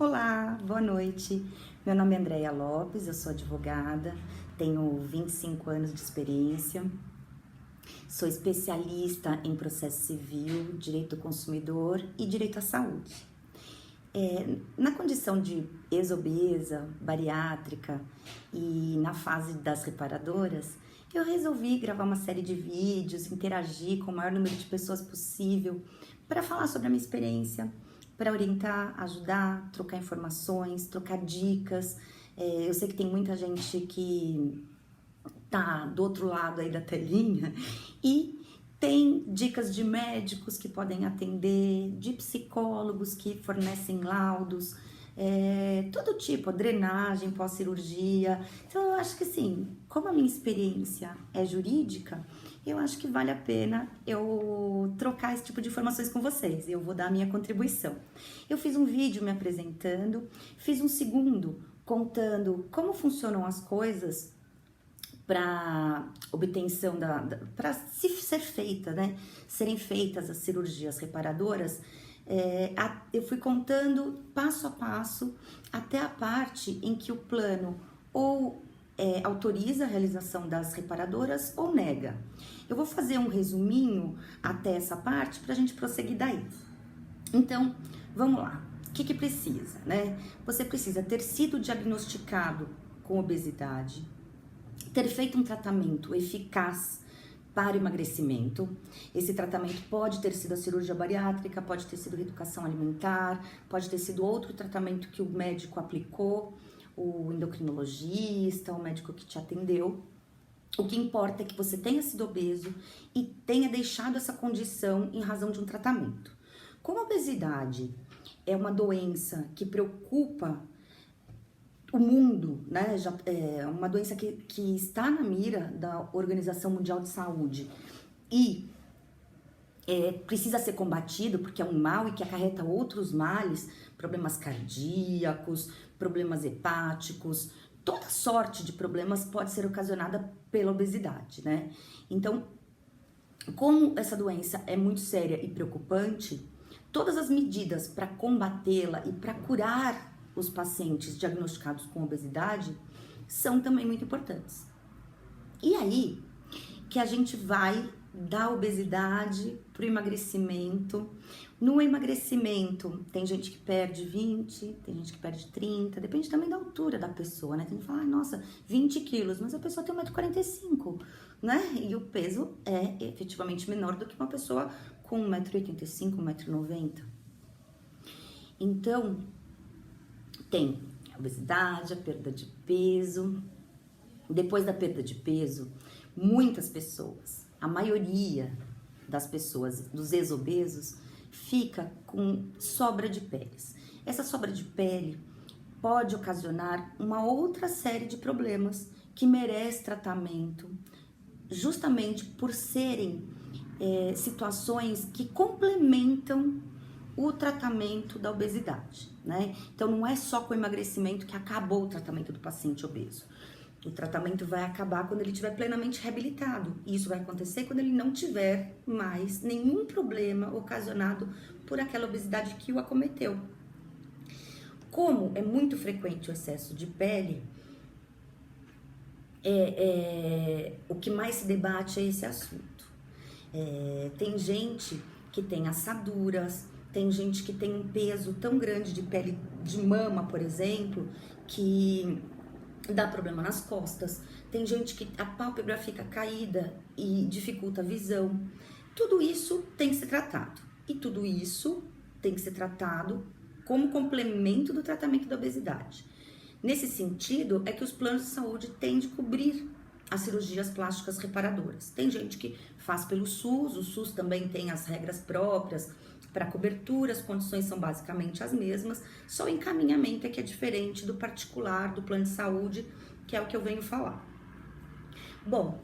Olá, boa noite. Meu nome é Andréia Lopes, eu sou advogada, tenho 25 anos de experiência, sou especialista em processo civil, direito do consumidor e direito à saúde. Na condição de ex-obesa, bariátrica e na fase das reparadoras, eu resolvi gravar uma série de vídeos, interagir com o maior número de pessoas possível para falar sobre a minha experiência, para orientar, ajudar, trocar informações, trocar dicas. Eu sei que tem muita gente que tá do outro lado aí da telinha e tem dicas de médicos que podem atender, de psicólogos que fornecem laudos, todo tipo, drenagem pós-cirurgia. Então eu acho que assim, como a minha experiência é jurídica, eu acho que vale a pena eu trocar esse tipo de informações com vocês. Eu vou dar a minha contribuição. Eu fiz um vídeo me apresentando, fiz um segundo contando como funcionam as coisas para obtenção para ser feita, né? Serem feitas as cirurgias reparadoras. Eu fui contando passo a passo até a parte em que o plano ou autoriza a realização das reparadoras ou nega. Eu vou fazer um resuminho até essa parte para a gente prosseguir daí. Então, vamos lá. O que precisa, né? Você precisa ter sido diagnosticado com obesidade, ter feito um tratamento eficaz para o emagrecimento. Esse tratamento pode ter sido a cirurgia bariátrica, pode ter sido reeducação alimentar, pode ter sido outro tratamento que o médico aplicou, o endocrinologista, o médico que te atendeu. O que importa é que você tenha sido obeso e tenha deixado essa condição em razão de um tratamento. Como a obesidade é uma doença que preocupa o mundo, né? Já é uma doença que está na mira da Organização Mundial de Saúde e precisa ser combatido porque é um mal e que acarreta outros males, problemas cardíacos, problemas hepáticos, toda sorte de problemas pode ser ocasionada pela obesidade, né? Então, como essa doença é muito séria e preocupante, todas as medidas para combatê-la e para curar os pacientes diagnosticados com obesidade são também muito importantes. E aí que a gente vai da obesidade para o emagrecimento. No emagrecimento, tem gente que perde 20, tem gente que perde 30, depende também da altura da pessoa, né? Tem gente que fala, nossa, 20 quilos, mas a pessoa tem 1,45 m, né? E o peso é efetivamente menor do que uma pessoa com 1,85 m, 1,90 m. Então, tem a obesidade, a perda de peso. Depois da perda de peso, muitas pessoas, a maioria das pessoas, dos ex-obesos, fica com sobra de peles. Essa sobra de pele pode ocasionar uma outra série de problemas que merece tratamento, justamente por serem situações que complementam o tratamento da obesidade, né? Então não é só com o emagrecimento que acabou o tratamento do paciente obeso. O tratamento vai acabar quando ele estiver plenamente reabilitado. E isso vai acontecer quando ele não tiver mais nenhum problema ocasionado por aquela obesidade que o acometeu. Como é muito frequente o excesso de pele, o que mais se debate é esse assunto. Tem gente que tem assaduras, tem gente que tem um peso tão grande de pele de mama, por exemplo, que dá problema nas costas. Tem gente que a pálpebra fica caída e dificulta a visão. Tudo isso tem que ser tratado. E tudo isso tem que ser tratado como complemento do tratamento da obesidade. Nesse sentido, é que os planos de saúde têm de cobrir as cirurgias plásticas reparadoras. Tem gente que faz pelo SUS, o SUS também tem as regras próprias para cobertura, as condições são basicamente as mesmas, só o encaminhamento é que é diferente do particular, do plano de saúde, que é o que eu venho falar. Bom,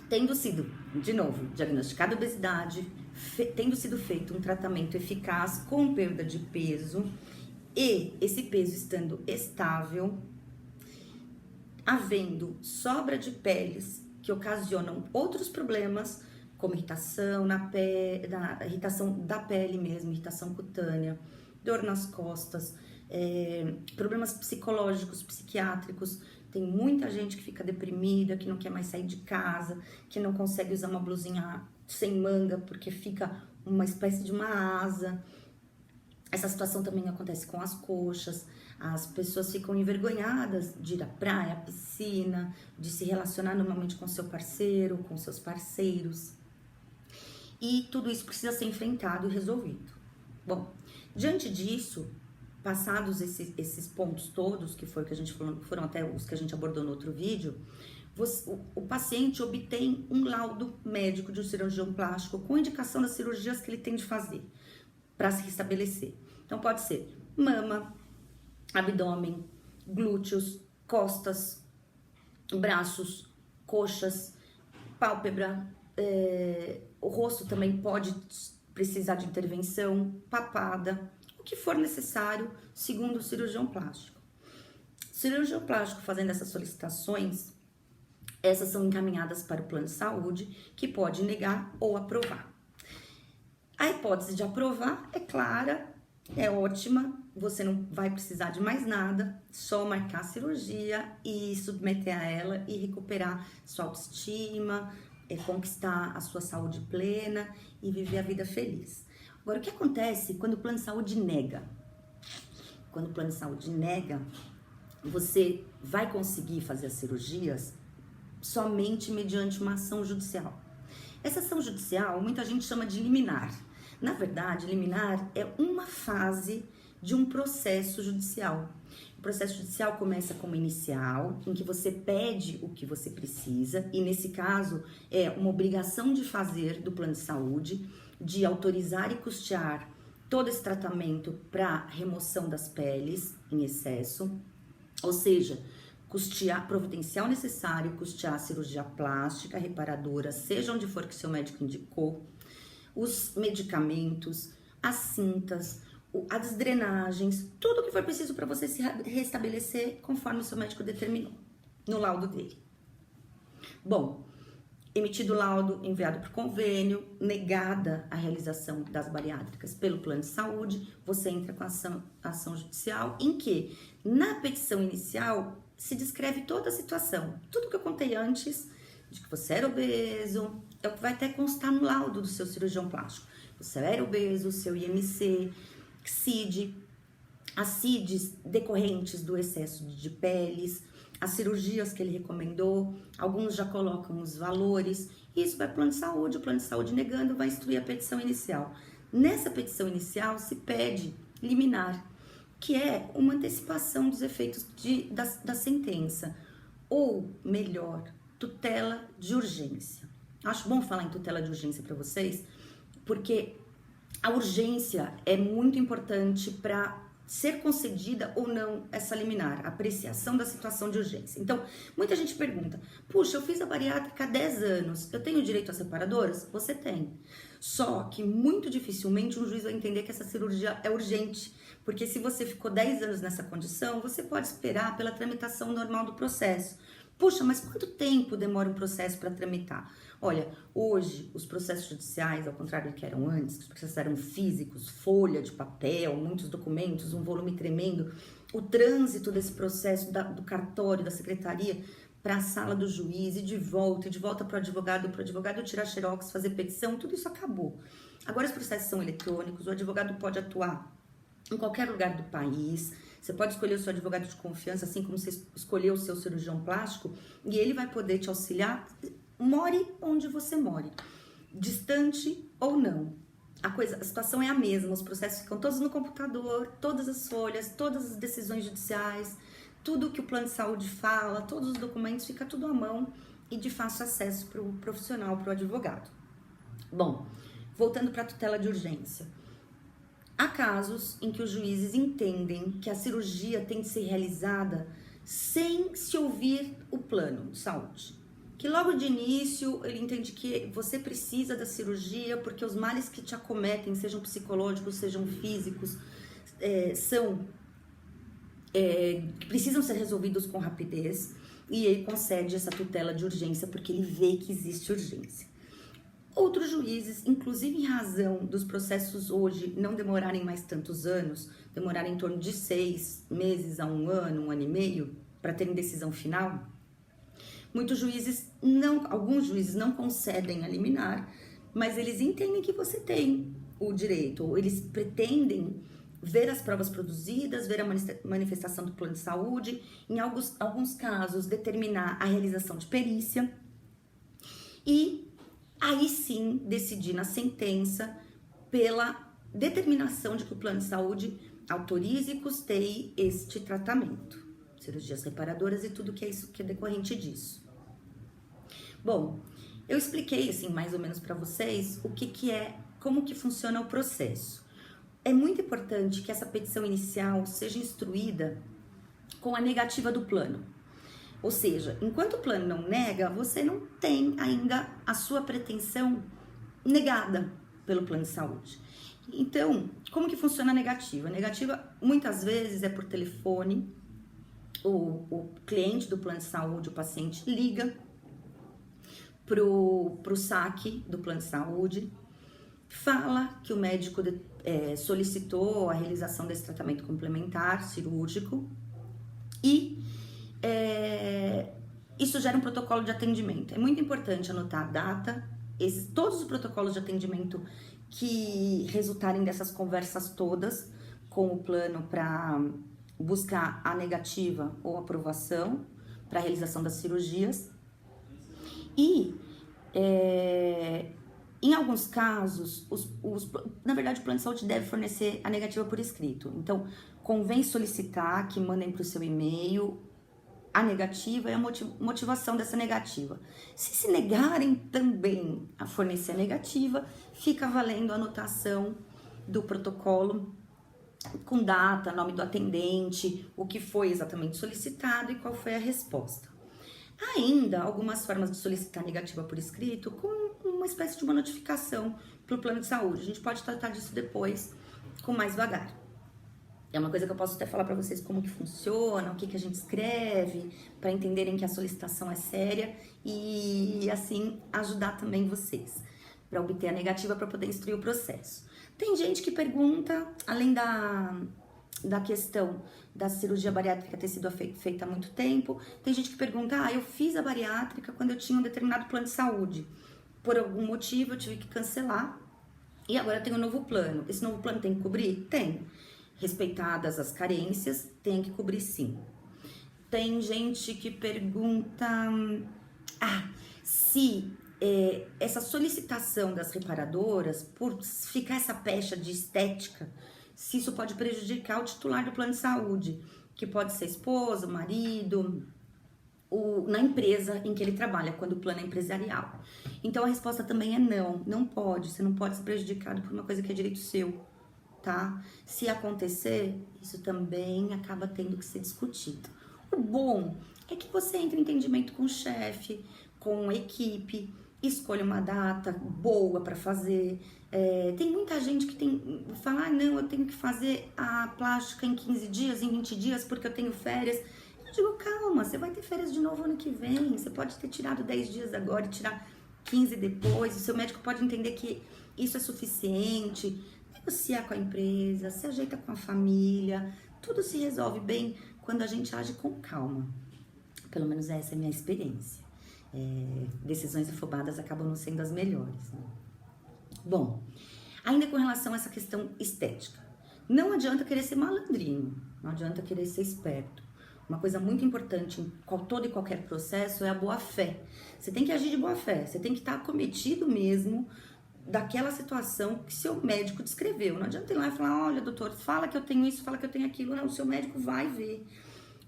tendo sido, de novo, diagnosticada obesidade, tendo sido feito um tratamento eficaz com perda de peso e esse peso estando estável, havendo sobra de peles que ocasionam outros problemas, como irritação na pele, irritação da pele mesmo, irritação cutânea, dor nas costas, problemas psicológicos, psiquiátricos. Tem muita gente que fica deprimida, que não quer mais sair de casa, que não consegue usar uma blusinha sem manga porque fica uma espécie de uma asa. Essa situação também acontece com as coxas. As pessoas ficam envergonhadas de ir à praia, à piscina, de se relacionar normalmente com seu parceiro, com seus parceiros. E tudo isso precisa ser enfrentado e resolvido. Bom, diante disso, passados esses pontos todos, que foi o que a gente falou, foram até os que a gente abordou no outro vídeo, o paciente obtém um laudo médico de um cirurgião plástico com indicação das cirurgias que ele tem de fazer para se restabelecer. Então pode ser mama, abdômen, glúteos, costas, braços, coxas, pálpebra, o rosto também pode precisar de intervenção, papada, o que for necessário, segundo o cirurgião plástico. O cirurgião plástico fazendo essas solicitações, essas são encaminhadas para o plano de saúde, que pode negar ou aprovar. A hipótese de aprovar é clara, é ótima, você não vai precisar de mais nada, só marcar a cirurgia e submeter a ela e recuperar sua autoestima, conquistar a sua saúde plena e viver a vida feliz. Agora, o que acontece quando o plano de saúde nega? Quando o plano de saúde nega, você vai conseguir fazer as cirurgias somente mediante uma ação judicial. Essa ação judicial, muita gente chama de liminar. Na verdade, liminar é uma fase de um processo judicial. O processo judicial começa como inicial, em que você pede o que você precisa, e nesse caso é uma obrigação de fazer do plano de saúde, de autorizar e custear todo esse tratamento para remoção das peles em excesso, ou seja, custear, providenciar o necessário, custear a cirurgia plástica, reparadora, seja onde for que seu médico indicou, os medicamentos, as cintas, as drenagens, tudo o que for preciso para você se restabelecer conforme o seu médico determinou no laudo dele. Bom, emitido o laudo, enviado para o convênio, negada a realização das bariátricas pelo plano de saúde, você entra com a ação judicial em que, na petição inicial, se descreve toda a situação. Tudo que eu contei antes, de que você era obeso, é o que vai até constar no laudo do seu cirurgião plástico. Você era obeso, seu IMC, CID, as CIDs decorrentes do excesso de peles, as cirurgias que ele recomendou, alguns já colocam os valores, e isso vai para o plano de saúde, o plano de saúde negando vai instruir a petição inicial. Nessa petição inicial se pede liminar, que é uma antecipação dos efeitos da sentença, ou melhor, tutela de urgência. Acho bom falar em tutela de urgência para vocês, porque a urgência é muito importante para ser concedida ou não essa liminar, a apreciação da situação de urgência. Então, muita gente pergunta, puxa, eu fiz a bariátrica há 10 anos, eu tenho direito às reparadoras? Você tem. Só que muito dificilmente um juiz vai entender que essa cirurgia é urgente, porque se você ficou 10 anos nessa condição, você pode esperar pela tramitação normal do processo. Puxa, mas quanto tempo demora um processo para tramitar? Olha, hoje os processos judiciais, ao contrário do que eram antes, os processos eram físicos, folha de papel, muitos documentos, um volume tremendo, o trânsito desse processo do cartório, da secretaria, para a sala do juiz e de volta para o advogado tirar xerox, fazer petição, tudo isso acabou. Agora os processos são eletrônicos, o advogado pode atuar em qualquer lugar do país. Você pode escolher o seu advogado de confiança, assim como você escolheu o seu cirurgião plástico, e ele vai poder te auxiliar, more onde você more, distante ou não. A situação é a mesma, os processos ficam todos no computador, todas as folhas, todas as decisões judiciais, tudo que o plano de saúde fala, todos os documentos, fica tudo à mão e de fácil acesso para o profissional, para o advogado. Bom, voltando para a tutela de urgência. Há casos em que os juízes entendem que a cirurgia tem de ser realizada sem se ouvir o plano de saúde. Que logo de início ele entende que você precisa da cirurgia porque os males que te acometem, sejam psicológicos, sejam físicos, precisam ser resolvidos com rapidez, e ele concede essa tutela de urgência porque ele vê que existe urgência. Outros juízes, inclusive em razão dos processos hoje não demorarem mais tantos anos, demorarem em torno de 6 meses a 1 ano, 1 ano e meio, para terem decisão final, alguns juízes não concedem a liminar, mas eles entendem que você tem o direito, ou eles pretendem ver as provas produzidas, ver a manifestação do plano de saúde, em alguns casos determinar a realização de perícia e aí sim decidir na sentença pela determinação de que o plano de saúde autorize e custeie este tratamento, cirurgias reparadoras e tudo que é isso que é decorrente disso. Bom, eu expliquei assim mais ou menos para vocês o que é, como que funciona o processo. É muito importante que essa petição inicial seja instruída com a negativa do plano. Ou seja, enquanto o plano não nega, você não tem ainda a sua pretensão negada pelo plano de saúde. Então, como que funciona a negativa? A negativa, muitas vezes, é por telefone, o cliente do plano de saúde, o paciente, liga pro saque do plano de saúde, fala que o médico solicitou a realização desse tratamento complementar cirúrgico e isso gera um protocolo de atendimento. É muito importante anotar a data, todos os protocolos de atendimento que resultarem dessas conversas todas com o plano para buscar a negativa ou aprovação para a realização das cirurgias. E, em alguns casos, na verdade, o plano de saúde deve fornecer a negativa por escrito. Então, convém solicitar que mandem para o seu e-mail a negativa e a motivação dessa negativa. Se negarem também a fornecer a negativa, fica valendo a anotação do protocolo com data, nome do atendente, o que foi exatamente solicitado e qual foi a resposta. Ainda algumas formas de solicitar negativa por escrito com uma espécie de uma notificação para o plano de saúde. A gente pode tratar disso depois com mais vagar. É uma coisa que eu posso até falar para vocês como que funciona, o que a gente escreve, para entenderem que a solicitação é séria e assim ajudar também vocês para obter a negativa para poder instruir o processo. Tem gente que pergunta, além da questão da cirurgia bariátrica ter sido feita há muito tempo, tem gente que pergunta, eu fiz a bariátrica quando eu tinha um determinado plano de saúde. Por algum motivo eu tive que cancelar e agora eu tenho um novo plano. Esse novo plano tem que cobrir? Tem. Respeitadas as carências, tem que cobrir sim. Tem gente que pergunta se essa solicitação das reparadoras, por ficar essa pecha de estética, se isso pode prejudicar o titular do plano de saúde, que pode ser esposa, marido, na empresa em que ele trabalha, quando o plano é empresarial. Então a resposta também é não, não pode, você não pode ser prejudicado por uma coisa que é direito seu. Tá? Se acontecer, isso também acaba tendo que ser discutido. O bom é que você entre em entendimento com o chefe, com a equipe, escolha uma data boa para fazer. Tem muita gente que fala, não, eu tenho que fazer a plástica em 15 dias, em 20 dias, porque eu tenho férias. Eu digo, calma, você vai ter férias de novo ano que vem, você pode ter tirado 10 dias agora e tirar 15 depois, o seu médico pode entender que isso é suficiente. Negocia com a empresa, se ajeita com a família, tudo se resolve bem quando a gente age com calma. Pelo menos essa é a minha experiência. Decisões afobadas acabam não sendo as melhores, né? Bom, ainda com relação a essa questão estética, não adianta querer ser malandrinho, não adianta querer ser esperto. Uma coisa muito importante em todo e qualquer processo é a boa-fé. Você tem que agir de boa-fé, você tem que estar acometido mesmo daquela situação que seu médico descreveu. Não adianta ir lá e falar, olha, doutor, fala que eu tenho isso, fala que eu tenho aquilo. Não, o seu médico vai ver.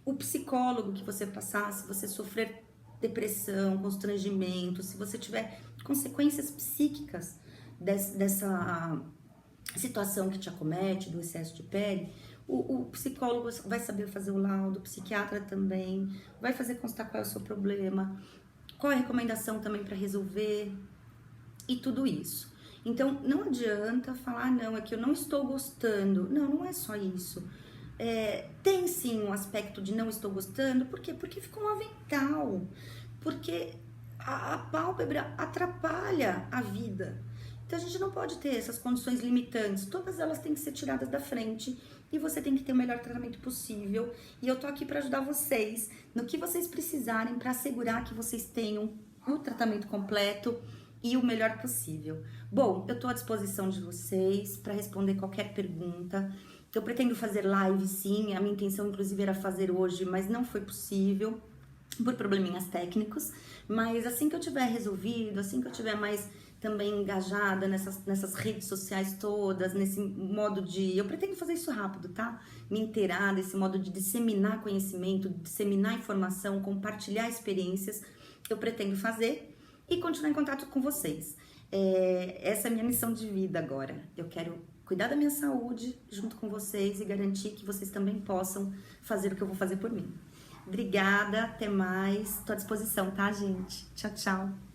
O psicólogo que você passar, se você sofrer depressão, constrangimento, se você tiver consequências psíquicas dessa situação que te acomete, do excesso de pele, o psicólogo vai saber fazer o laudo, o psiquiatra também, vai fazer constar qual é o seu problema, qual é a recomendação também para resolver e tudo isso. Então, não adianta falar, não, é que eu não estou gostando. Não, não é só isso. Tem sim um aspecto de não estou gostando, por quê? Porque ficou um avental. Porque a pálpebra atrapalha a vida. Então a gente não pode ter essas condições limitantes, todas elas têm que ser tiradas da frente e você tem que ter o melhor tratamento possível. E eu tô aqui para ajudar vocês no que vocês precisarem para assegurar que vocês tenham o tratamento completo e o melhor possível. Bom, eu tô à disposição de vocês para responder qualquer pergunta. Eu pretendo fazer live, sim, a minha intenção inclusive era fazer hoje, mas não foi possível por probleminhas técnicos, mas assim que eu tiver resolvido, assim que eu tiver mais também engajada nessas redes sociais todas, nesse modo de... Eu pretendo fazer isso rápido, tá? Me inteirar desse modo de disseminar conhecimento, disseminar informação, compartilhar experiências, eu pretendo fazer e continuar em contato com vocês. Essa é a minha missão de vida agora. Eu quero cuidar da minha saúde junto com vocês e garantir que vocês também possam fazer o que eu vou fazer por mim. Obrigada, até mais. Tô à disposição, tá, gente? Tchau, tchau.